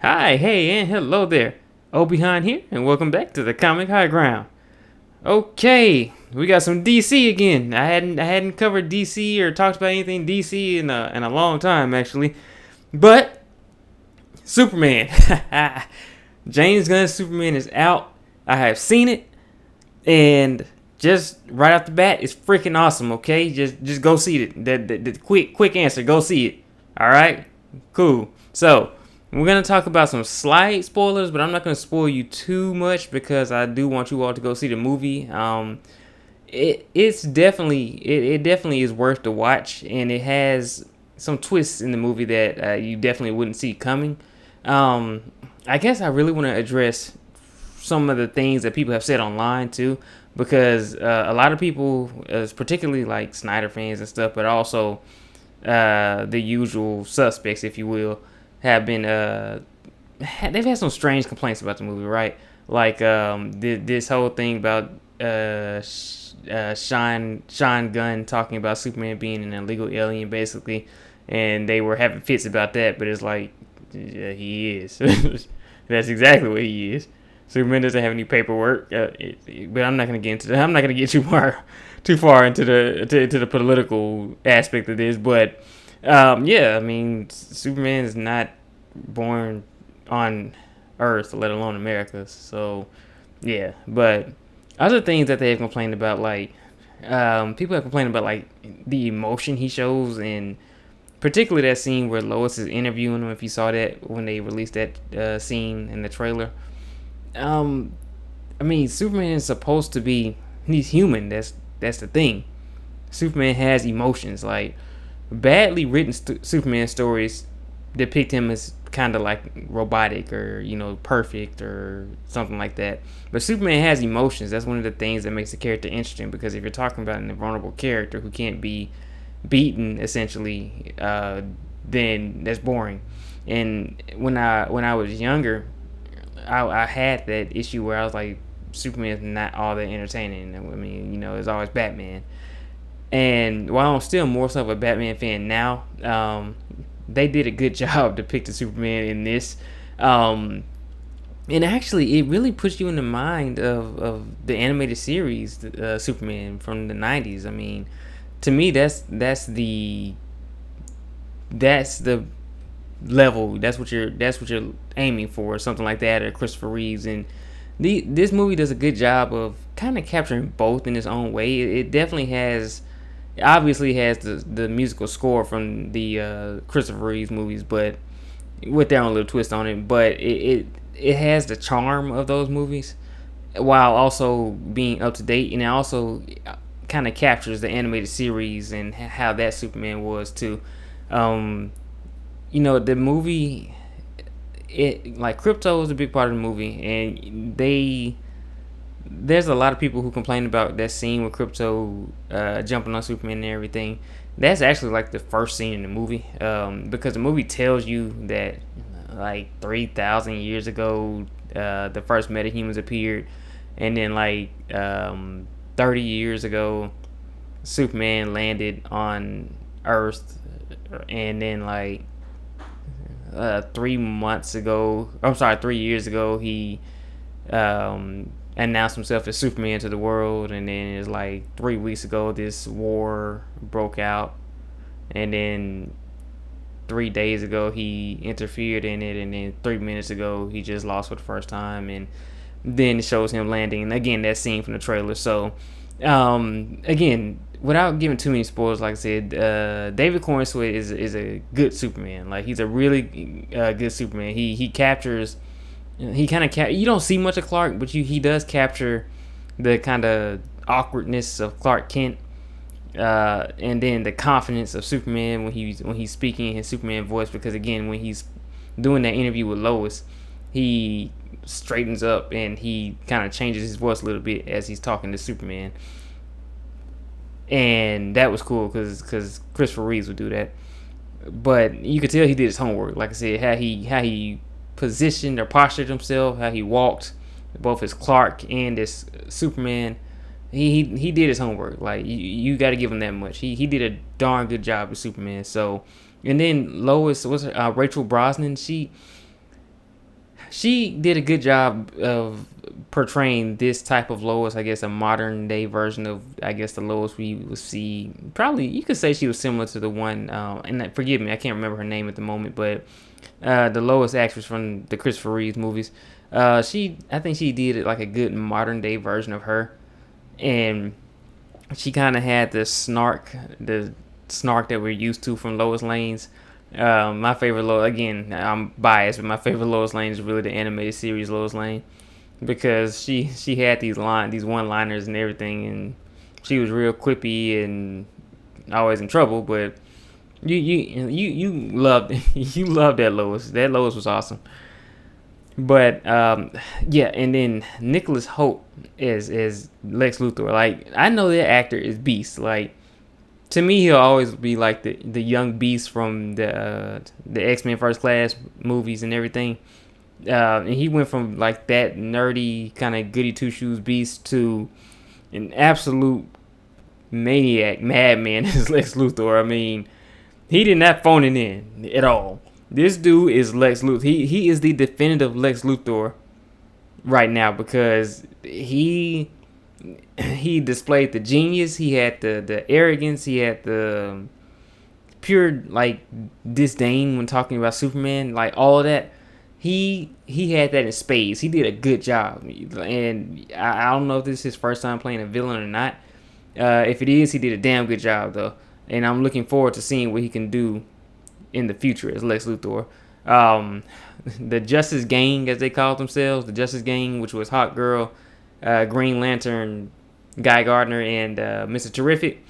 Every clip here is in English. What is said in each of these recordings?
Hi, hey, and hello there. Behind here, and welcome back to the Comic High Ground. Okay, we got some DC again. I hadn't covered DC or talked about anything DC in a long time actually, but Superman, James Gunn's Superman is out. I have seen it, and just right off the bat, it's freaking awesome. Okay, just go see it. The quick answer, go see it. All right, cool. So we're gonna talk about some slight spoilers, but I'm not gonna spoil you too much because I do want you all to go see the movie. It definitely is worth the watch, and it has some twists in the movie that you definitely wouldn't see coming. Um, I guess I really want to address some of the things that people have said online too, because a lot of people, particularly like Snyder fans and stuff, but also the usual suspects, if you will, have been they've had some strange complaints about the movie, right? Like this whole thing about Sean Gunn talking about Superman being an illegal alien, basically, and they were having fits about that. But it's like, yeah, he is. That's exactly what he is. Superman doesn't have any paperwork, but I'm not gonna get into that. I'm not gonna get too far into the political aspect of this. But yeah, I mean, Superman is not born on Earth, let alone America. So yeah, but other things that they have complained about, like people have complained about like the emotion he shows, and particularly that scene where Lois is interviewing him. If you saw that when they released that scene in the trailer, um, I mean, Superman is supposed to be, he's human. That's the thing. Superman has emotions. Like badly written Superman stories depict him as kind of like robotic or perfect or something like that. But Superman has emotions. That's one of the things that makes the character interesting, because if you're talking about an invulnerable character who can't be beaten essentially, then that's boring. And when I was younger, I had that issue where I was like, Superman's not all that entertaining. I mean, it's always Batman. And while I'm still more so of a Batman fan now, they did a good job depicting Superman in this. And actually, it really puts you in the mind of the animated series, Superman from the '90s. I mean, to me, that's the level. That's what you're aiming for, something like that, or Christopher Reeves. And this movie does a good job of kind of capturing both in its own way. It definitely has, obviously has the musical score from the Christopher Reeves movies, but with their own little twist on it. But it has the charm of those movies while also being up to date, and it also kind of captures the animated series and how that Superman was too. Um, the movie, it like Crypto is a big part of the movie, and there's a lot of people who complain about that scene with Crypto jumping on Superman and everything. That's actually like the first scene in the movie, because the movie tells you that like 3,000 years ago, the first metahumans appeared, and then like 30 years ago, Superman landed on Earth, and then like 3 months ago, I'm sorry, 3 years ago, he announced himself as Superman to the world, and then it's like 3 weeks ago this war broke out, and then 3 days ago he interfered in it, and then 3 minutes ago he just lost for the first time, and then it shows him landing, and again that scene from the trailer. So again, without giving too many spoilers, like I said, David Cornsweet is a good Superman. Like he's a really good Superman. He captures, he kind of you don't see much of Clark, but he does capture the kind of awkwardness of Clark Kent, and then the confidence of Superman when he's speaking in his Superman voice. Because again, when he's doing that interview with Lois, he straightens up and he kind of changes his voice a little bit as he's talking to Superman, and that was cool because Christopher Reeves would do that. But you could tell he did his homework. Like I said, how he positioned or postured himself, how he walked, both as Clark and as Superman. He did his homework. Like you got to give him that much. He did a darn good job as Superman. So, and then Lois was Rachel Brosnan. she did a good job of portraying this type of Lois. I guess a modern day version of, I guess, the Lois we would see. Probably you could say she was similar to the one. And forgive me, I can't remember her name at the moment, but the Lois actress from the Christopher Reeves movies. I think she did like a good modern day version of her, and she kind of had the snark that we're used to from Lois Lane's. My favorite Lois, again, I'm biased, but my favorite Lois Lane is really the animated series Lois Lane, because she had these one liners and everything, and she was real quippy and always in trouble. But you loved you loved that Lois. That Lois was awesome. But yeah, and then Nicholas Hoult is Lex Luthor. Like, I know that actor is beast. Like, to me, he'll always be like the young beast from the X-Men First Class movies and everything. And he went from like that nerdy kind of goody two shoes beast to an absolute maniac madman as Lex Luthor. I mean, he did not phone it in at all. This dude is Lex Luthor. He is the definitive Lex Luthor right now, because he displayed the genius. He had the arrogance. He had the pure like disdain when talking about Superman. Like, all of that. He had that in spades. He did a good job, and I don't know if this is his first time playing a villain or not. If it is, he did a damn good job though, and I'm looking forward to seeing what he can do in the future as Lex Luthor. The Justice Gang, as they called themselves, the Justice Gang, which was Hawk Girl, Green Lantern, Guy Gardner, and Mr. Terrific.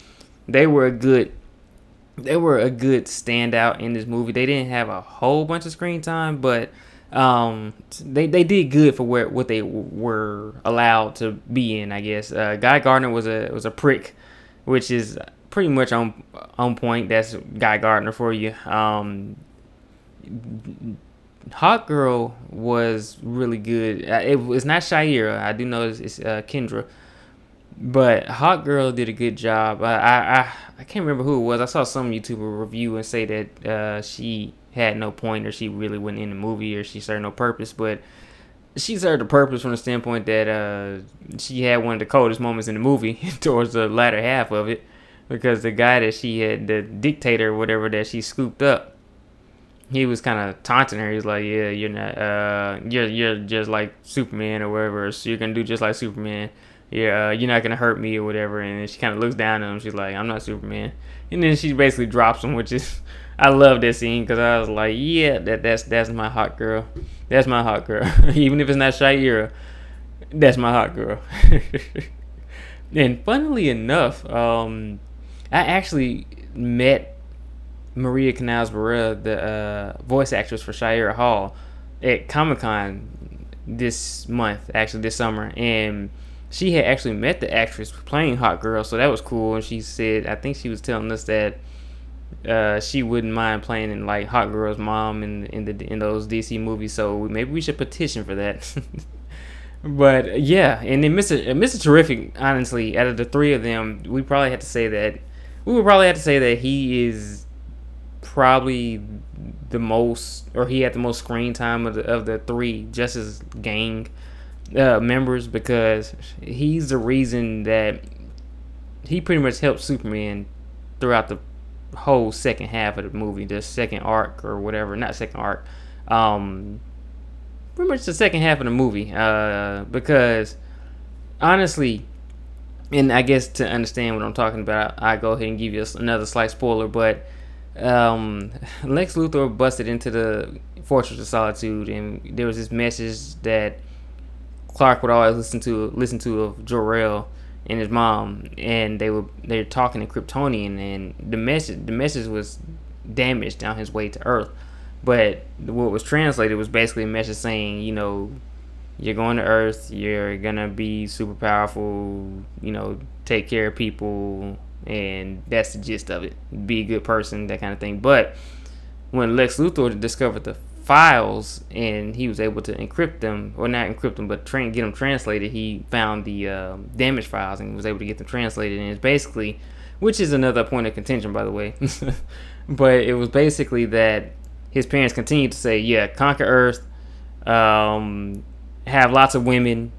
They were a good standout in this movie. They didn't have a whole bunch of screen time, but they did good for what they were allowed to be in, I guess. Guy Gardner was a prick, which is pretty much on point. That's Guy Gardner for you. Hawk Girl was really good. It was not Shira. I do know it's Kendra, but Hawk Girl did a good job. I can't remember who it was. I saw some YouTuber review and say that she had no point, or she really wasn't in the movie, or she served no purpose. But she served a purpose from the standpoint that she had one of the coldest moments in the movie towards the latter half of it, because the guy that she had, the dictator or whatever that she scooped up, he was kind of taunting her. He's like, "Yeah, you're not, you're just like Superman or whatever. So you're gonna do just like Superman. Yeah, you're not gonna hurt me or whatever." And she kind of looks down at him. She's like, "I'm not Superman." And then she basically drops him, which is, I love that scene, because I was like, "Yeah, that's my hot girl. That's my hot girl. Even if it's not Shira, that's my hot girl." And funnily enough, I actually met Maria Canals-Burrell, the voice actress for Shira Hall, at Comic-Con this summer, and she had actually met the actress playing Hot Girl, so that was cool. And she said, I think she was telling us that she wouldn't mind playing in like Hot Girl's mom in those DC movies, so maybe we should petition for that. But yeah, and then Mr. Terrific, honestly, out of the three of them, we would probably have to say that he is probably the most, or he had the most screen time of the three Justice Gang members, because he's the reason that he pretty much helped Superman throughout the whole second half of the movie, the second arc or whatever, not second arc, pretty much the second half of the movie, because honestly, and I guess to understand what I'm talking about, I go ahead and give you another slight spoiler, but Lex Luthor busted into the Fortress of Solitude, and there was this message that Clark would always listen to of Jor-El and his mom, and they were talking in Kryptonian, and the message was damaged on his way to Earth. But what was translated was basically a message saying, you're going to Earth, you're gonna be super powerful, take care of people, and that's the gist of it. Be a good person, that kind of thing. But when Lex Luthor discovered the files and he was able to encrypt them, or not encrypt them, but get them translated, he found the damaged files and was able to get them translated. And it's basically, which is another point of contention, by the way, but it was basically that his parents continued to say, yeah, conquer Earth, have lots of women,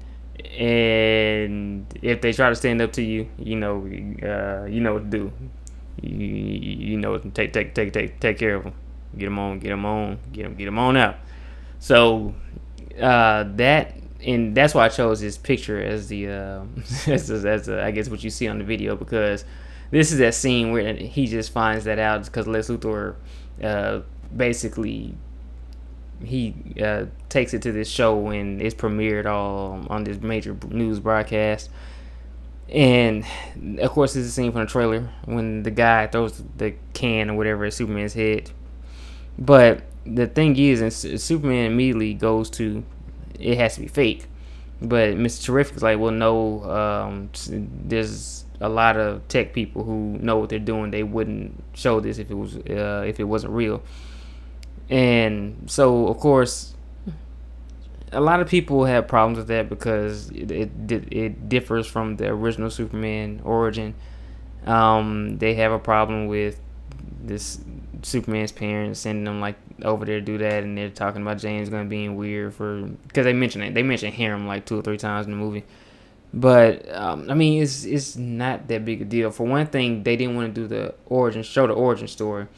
and if they try to stand up to you, you know what to do. You know, take care of them. Get them on, get them on out. So that and that's why I chose this picture as the I guess what you see on the video, because this is that scene where he just finds that out because Lex Luthor basically he takes it to this show and it's premiered all on this major news broadcast. And of course, this is a scene from the trailer when the guy throws the can or whatever at Superman's head. But the thing is, and Superman immediately goes to, it has to be fake. But Mr. Terrific is like, well, no, there's a lot of tech people who know what they're doing. They wouldn't show this if it wasn't real. And so, of course, a lot of people have problems with that because it differs from the original Superman origin. They have a problem with this Superman's parents sending them like over there to do that, and they're talking about James Gunn being weird because they mention it. They mention harem like 2 or 3 times in the movie. But I mean, it's not that big a deal. For one thing, they didn't want to do the origin story.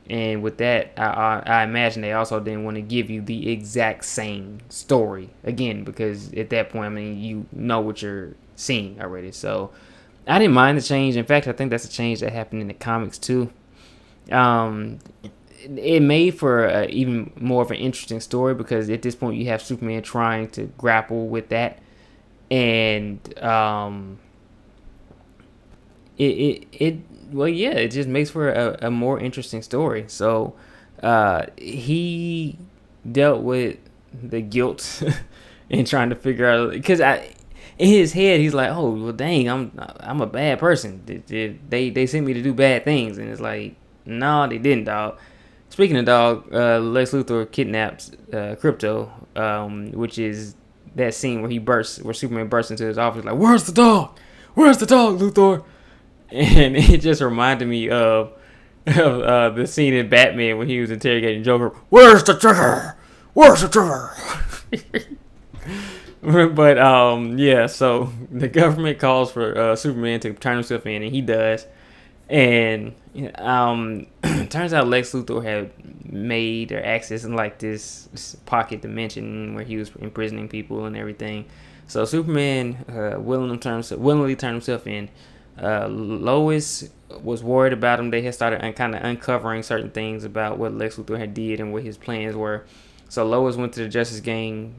And with that, I imagine they also didn't want to give you the exact same story again, because at that point, I mean, you know what you're seeing already. So I didn't mind the change. In fact, I think that's a change that happened in the comics too. It made for even more of an interesting story because at this point you have Superman trying to grapple with that, and it just makes for a more interesting story. So he dealt with the guilt and trying to figure out, because in his head he's like, oh well, dang, I'm a bad person. They sent me to do bad things, and it's like, no, they didn't, dog. Speaking of dog, Lex Luthor kidnaps Crypto, which is that scene where Superman bursts into his office like, where's the dog, Luthor? And it just reminded me of the scene in Batman when he was interrogating Joker. Where's the trigger? But yeah. So the government calls for Superman to turn himself in, and he does. And turns out Lex Luthor had made or accessing like this pocket dimension where he was imprisoning people and everything. So Superman willingly turned himself in. Lois was worried about him. They had started kind of uncovering certain things about what Lex Luthor had did and what his plans were. So Lois went to the Justice Gang.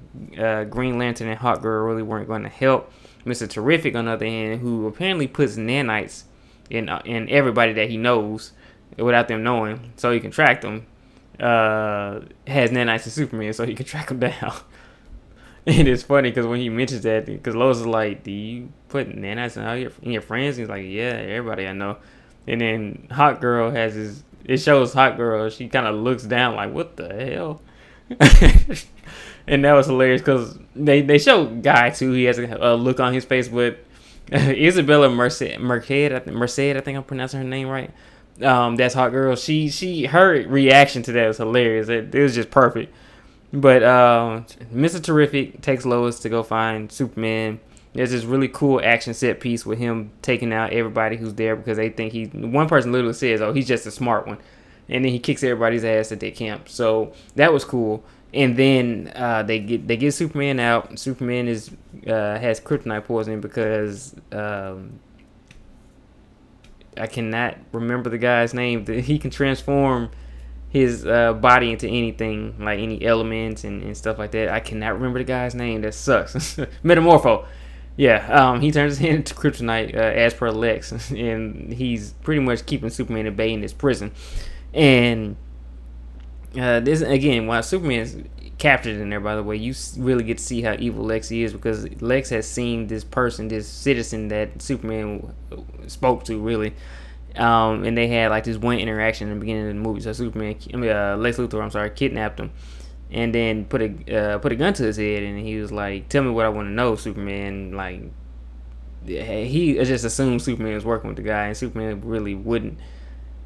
Green Lantern and Hawkgirl really weren't going to help. Mr. Terrific, on the other hand, who apparently puts nanites in everybody that he knows without them knowing, so he can track them, has nanites in Superman, so he can track them down. And it's funny because when he mentions that, because Lois is like, do you put nanites in your friends? And he's like, yeah, everybody I know. And then Hawkgirl it shows Hawkgirl, she kind of looks down like, what the hell? And that was hilarious because they show Guy too. He has a look on his face, but Isabella Merced, I think I'm pronouncing her name right. That's Hawkgirl. Her reaction to that was hilarious. It was just perfect. But Mr. Terrific takes Lois to go find Superman. There's this really cool action set piece with him taking out everybody who's there because they think one person literally says, oh, he's just a smart one. And then he kicks everybody's ass at their camp. So that was cool. And then they get Superman out. Superman has kryptonite poisoning because I cannot remember the guy's name. He can transform his body into anything, like any elements and stuff like that. I cannot remember the guy's name. That sucks. Metamorpho. Yeah, he turns his hand into kryptonite as per Lex, and he's pretty much keeping Superman at bay in his prison. And this again, while Superman's captured in there, by the way, you really get to see how evil Lex is, because Lex has seen this person, this citizen that Superman spoke to, really. And they had like this one interaction in the beginning of the movie. So Lex Luthor, kidnapped him, and then put a gun to his head, and he was like, "Tell me what I want to know, Superman." Like, he just assumed Superman was working with the guy, and Superman really wouldn't.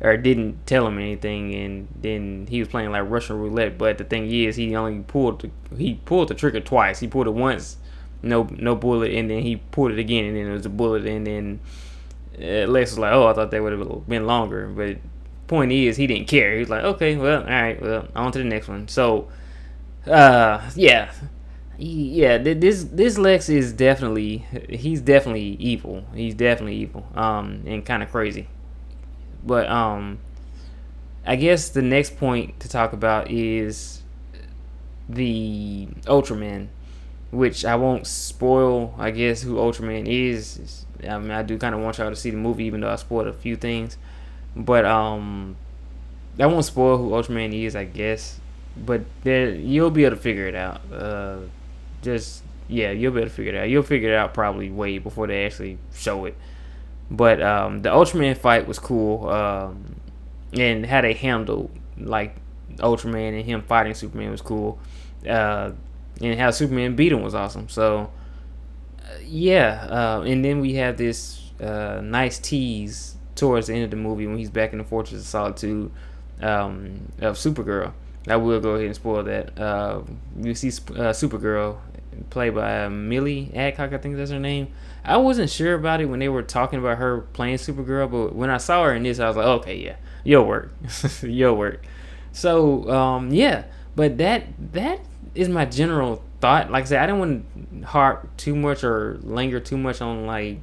or didn't tell him anything, and then he was playing like Russian roulette. But the thing is, he pulled the trigger twice. He pulled it once, no bullet, and then he pulled it again, and then it was a bullet, and then Lex was like, "Oh, I thought that would have been longer." But point is, he didn't care. He was like, "Okay, well, all right, well, on to the next one." So, yeah, yeah. This Lex is he's definitely evil. He's definitely evil. And kind of crazy. But I guess the next point to talk about is the Ultraman, which I won't spoil. I guess who Ultraman is. I mean, I do kind of want y'all to see the movie, even though I spoiled a few things. But I won't spoil who Ultraman is, I guess. But there, you'll be able to figure it out. Just yeah, you'll be able to figure it out. You'll figure it out probably way before they actually show it. But the Ultraman fight was cool, and how they handled like Ultraman and him fighting Superman was cool, and how Superman beat him was awesome. So yeah, and then we have this nice tease towards the end of the movie when he's back in the Fortress of Solitude of Supergirl. I will go ahead and spoil that. You see Supergirl played by Millie Adcock, I think that's her name. I wasn't sure about it when they were talking about her playing Supergirl, but when I saw her in this, I was like, okay, yeah, you'll work, you'll work. So yeah, but that is my general thought. Like I said, I didn't want to harp too much or linger too much on like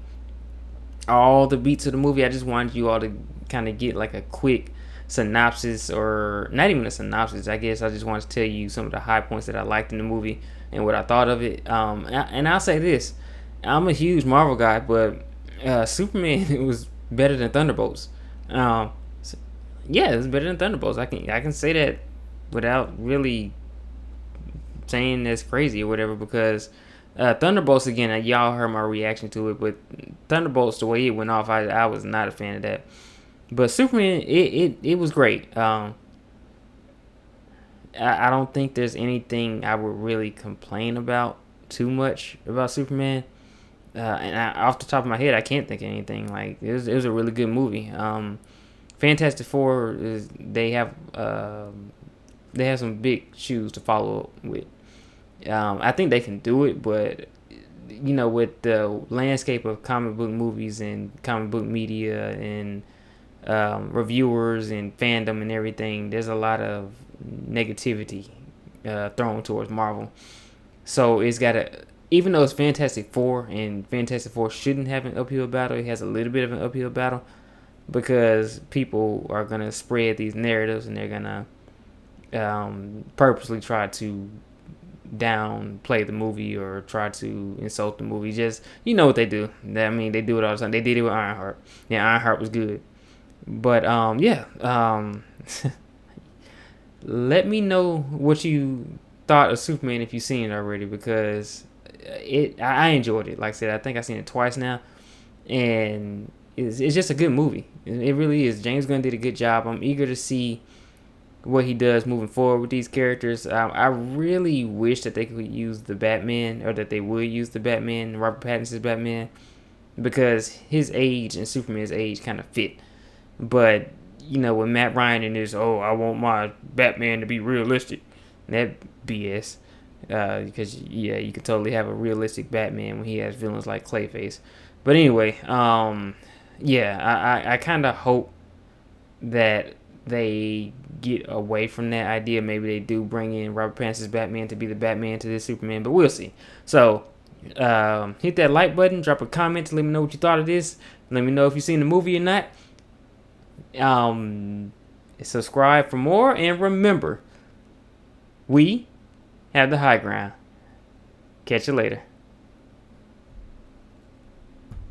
all the beats of the movie. I just wanted you all to kind of get like a quick synopsis, or not even a synopsis. I guess I just wanted to tell you some of the high points that I liked in the movie and what I thought of it. And I'll say this: I'm a huge Marvel guy, but Superman was better than Thunderbolts. So, yeah, it was better than Thunderbolts. I can say that without really saying that's crazy or whatever, because Thunderbolts, again, y'all heard my reaction to it, but Thunderbolts, the way it went off, I was not a fan of that. But Superman, it was great. I don't think there's anything I would really complain about too much about Superman. Off the top of my head, I can't think of anything. Like it was a really good movie. Fantastic Four they have some big shoes to follow up with. I think they can do it, but with the landscape of comic book movies and comic book media and reviewers and fandom and everything, there's a lot of negativity thrown towards Marvel. So it's got even though it's Fantastic Four, and Fantastic Four shouldn't have an uphill battle, it has a little bit of an uphill battle because people are gonna spread these narratives and they're gonna purposely try to downplay the movie or try to insult the movie. Just what they do. I mean, they do it all the time. They did it with Ironheart. Yeah, Ironheart was good. But yeah, let me know what you thought of Superman if you've seen it already, because I enjoyed it. Like I said, I think I've seen it twice now, and it's just a good movie. It really is. James Gunn did a good job. I'm eager to see what he does moving forward with these characters. I really wish that they could use the Batman, or that they would use the Batman, Robert Pattinson's Batman, because his age and Superman's age kind of fit. But with Matt Ryan and his, I want my Batman to be realistic, that BS. Because you could totally have a realistic Batman when he has villains like Clayface. But anyway, I kind of hope that they get away from that idea. Maybe they do bring in Robert Pattinson's Batman to be the Batman to this Superman, but we'll see. So hit that like button, drop a comment to let me know what you thought of this. Let me know if you've seen the movie or not. Subscribe for more, and remember, we have the high ground. Catch you later.